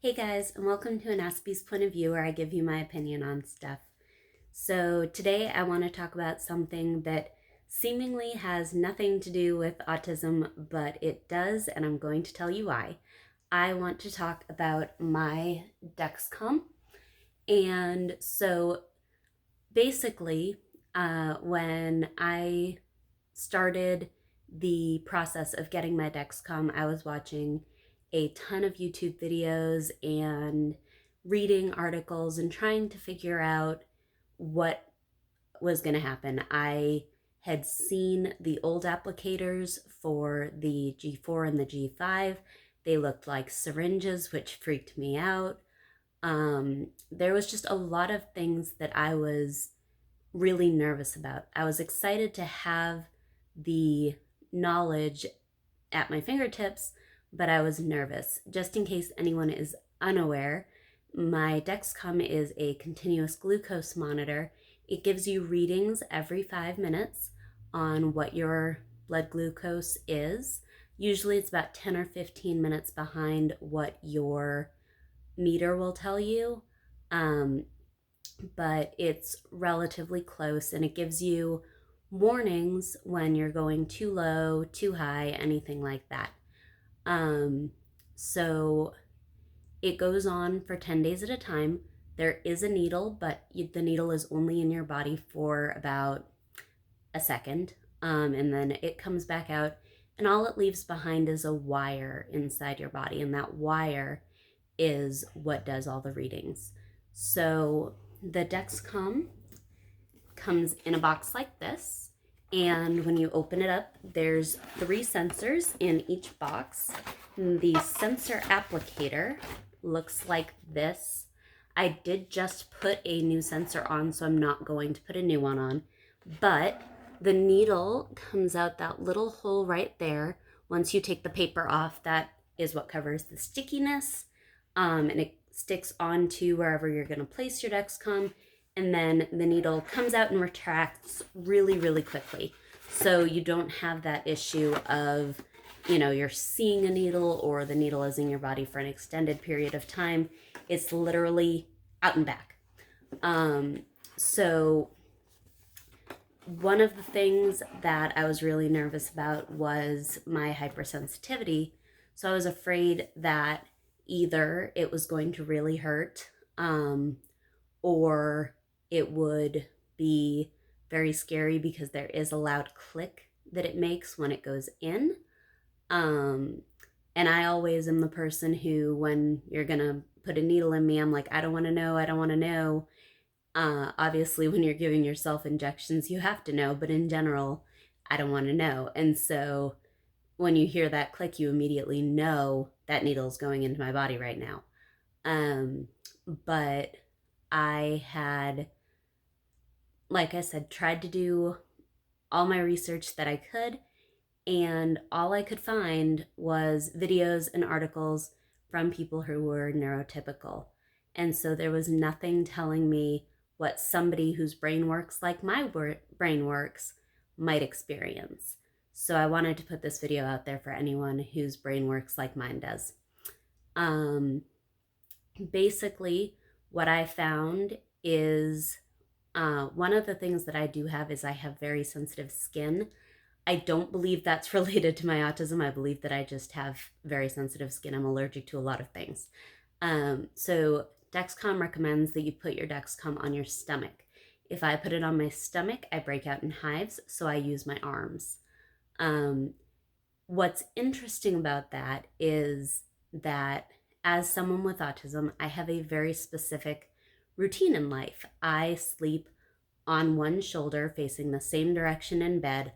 Hey guys, and welcome to an Aspie's Point of View, where I give you my opinion on stuff. So today I want to talk about something that seemingly has nothing to do with autism, but it does, and I'm going to tell you why. I want to talk about my Dexcom. And so basically, when I started the process of getting my Dexcom, I was watching a ton of YouTube videos and reading articles and trying to figure out what was going to happen. I had seen the old applicators for the G4 and the G5. They looked like syringes, which freaked me out. There was just a lot of things that I was really nervous about. I was excited to have the knowledge at my fingertips, but I was nervous. Just in case anyone is unaware, my Dexcom is a continuous glucose monitor. It gives you readings every 5 minutes on what your blood glucose is. Usually it's about 10 or 15 minutes behind what your meter will tell you. But it's relatively close, and it gives you warnings when you're going too low, too high, anything like that. So it goes on for 10 days at a time. There is a needle, but the needle is only in your body for about a second, and then it comes back out, and all it leaves behind is a wire inside your body, and that wire is what does all the readings. So the Dexcom comes in a box like this, and when you open it up, there's 3 sensors in each box. The sensor applicator looks like this. I did just put a new sensor on, so I'm not going to put a new one on, but the needle comes out that little hole right there. Once you take the paper off, that is what covers the stickiness, and it sticks onto wherever you're going to place your Dexcom, and then the needle comes out and retracts really, really quickly. So you don't have that issue of, you're seeing a needle or the needle is in your body for an extended period of time. It's literally out and back. So one of the things that I was really nervous about was my hypersensitivity. So I was afraid that either it was going to really hurt, or it would be very scary because there is a loud click that it makes when it goes in. And I always am the person who, when you're gonna put a needle in me, I'm like, I don't want to know, I don't want to know. Obviously, when you're giving yourself injections, you have to know, but in general, I don't want to know. And so when you hear that click, you immediately know that needle's going into my body right now. But I had, like I said, tried to do all my research that I could, and all I could find was videos and articles from people who were neurotypical. And so there was nothing telling me what somebody whose brain works like my brain works might experience. So I wanted to put this video out there for anyone whose brain works like mine does. Basically, what I found is one of the things that I do have is I have very sensitive skin. I don't believe that's related to my autism. I believe that I just have very sensitive skin. I'm allergic to a lot of things. So Dexcom recommends that you put your Dexcom on your stomach. If I put it on my stomach, I break out in hives, so I use my arms. What's interesting about that is that as someone with autism, I have a very specific routine in life. I sleep on one shoulder facing the same direction in bed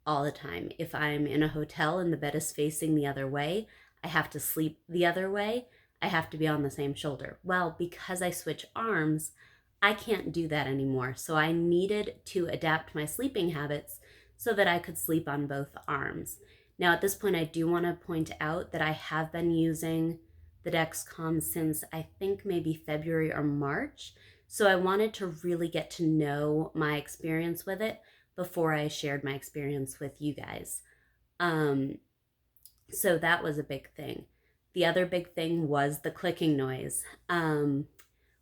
all the time. If I'm in a hotel and the bed is facing the other way, I have to sleep the other way. I have to be on the same shoulder. Well, because I switch arms, I can't do that anymore. So I needed to adapt my sleeping habits so that I could sleep on both arms. Now, at this point, I do want to point out that I have been using the Dexcom since I think maybe February or March. So I wanted to really get to know my experience with it before I shared my experience with you guys. So that was a big thing. the other big thing was the clicking noise.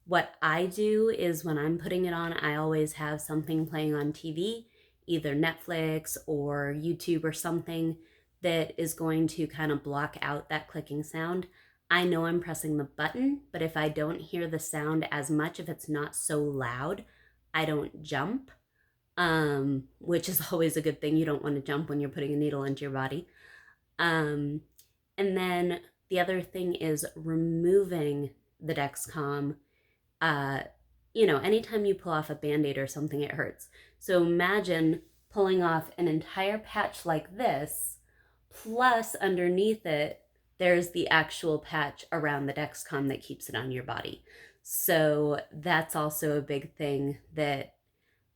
What I do is when I'm putting it on, I always have something playing on TV, either Netflix or YouTube or something that is going to kind of block out that clicking sound. I know I'm pressing the button, but if I don't hear the sound as much, if it's not so loud, I don't jump, which is always a good thing. You don't want to jump when you're putting a needle into your body. Um, and then the other thing is removing the Dexcom. uh, Anytime you pull off a Band-Aid or something, it hurts. So imagine pulling off an entire patch like this, plus underneath it, there's the actual patch around the Dexcom that keeps it on your body. So that's also a big thing that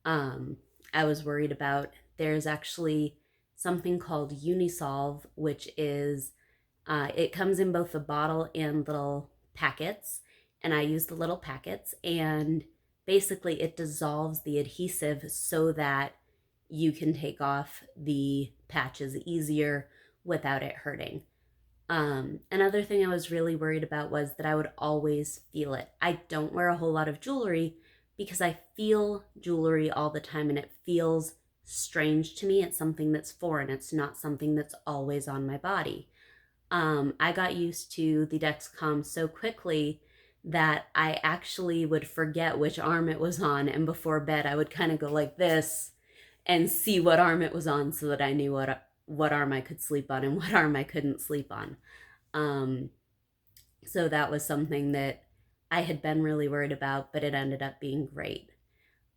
I was worried about. There's actually something called Unisolve, which is, it comes in both the bottle and little packets, and I use the little packets, and basically it dissolves the adhesive so that you can take off the patches easier without it hurting. Another thing I was really worried about was that I would always feel it. I don't wear a whole lot of jewelry because I feel jewelry all the time and it feels strange to me. It's something that's foreign. It's not something that's always on my body. I got used to the Dexcom so quickly that I actually would forget which arm it was on, and before bed I would kind of go like this and see what arm it was on so that I knew what arm I could sleep on and what arm I couldn't sleep on. Um, so that was something that I had been really worried about, but it ended up being great.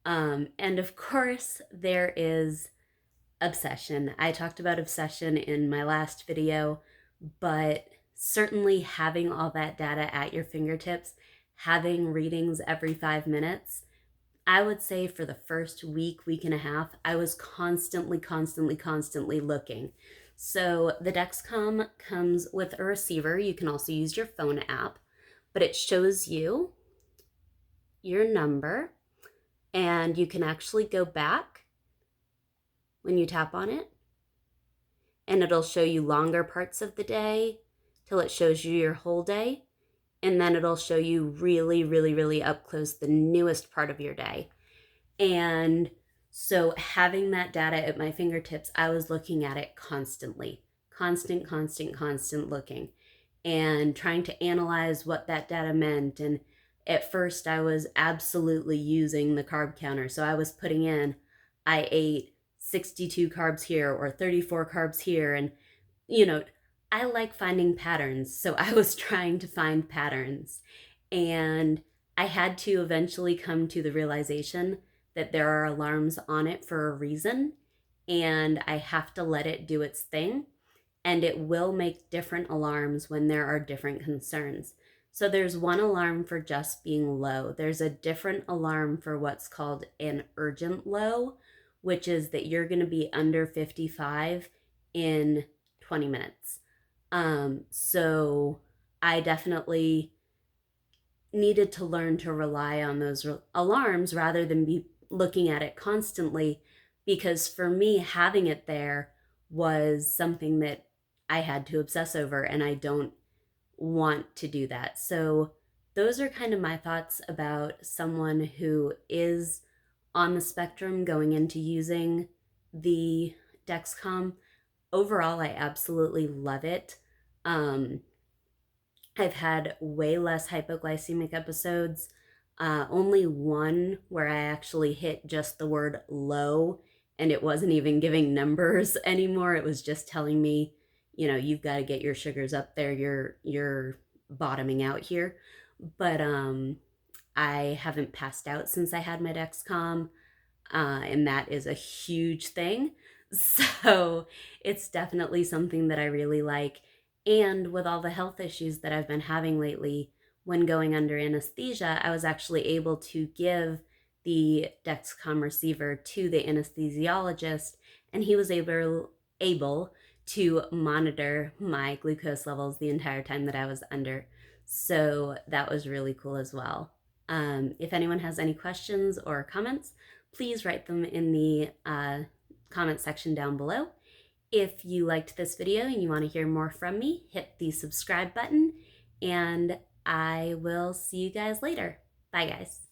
And of course, there is obsession. I talked about obsession in my last video, but certainly having all that data at your fingertips, having readings every 5 minutes, I would say for the first week and a half, I was constantly looking. So the Dexcom comes with a receiver. You can also use your phone app, but it shows you your number, and you can actually go back when you tap on it, and it'll show you longer parts of the day till it shows you your whole day. And then it'll show you really up close the newest part of your day. And so having that data at my fingertips, I was looking at it constantly, constant looking and trying to analyze what that data meant. And at first I was absolutely using the carb counter. So I was putting in, I ate 62 carbs here or 34 carbs here. And, I like finding patterns. So I was trying to find patterns. And I had to eventually come to the realization that there are alarms on it for a reason, and I have to let it do its thing, and it will make different alarms when there are different concerns. So there's one alarm for just being low. There's a different alarm for what's called an urgent low, which is that you're going to be under 55 in 20 minutes. So I definitely needed to learn to rely on those alarms rather than be looking at it constantly, because for me, having it there was something that I had to obsess over, and I don't want to do that. So those are kind of my thoughts about someone who is on the spectrum going into using the Dexcom. Overall, I absolutely love it. I've had way less hypoglycemic episodes. Only one where I actually hit just the word low and it wasn't even giving numbers anymore. It was just telling me, you've got to get your sugars up there. You're bottoming out here. But I haven't passed out since I had my Dexcom, and that is a huge thing. So it's definitely something that I really like. And with all the health issues that I've been having lately, when going under anesthesia, I was actually able to give the Dexcom receiver to the anesthesiologist, and he was able to monitor my glucose levels the entire time that I was under. So that was really cool as well. If anyone has any questions or comments, please write them in the comment section down below. If you liked this video and you want to hear more from me, hit the subscribe button, and I will see you guys later. Bye, guys.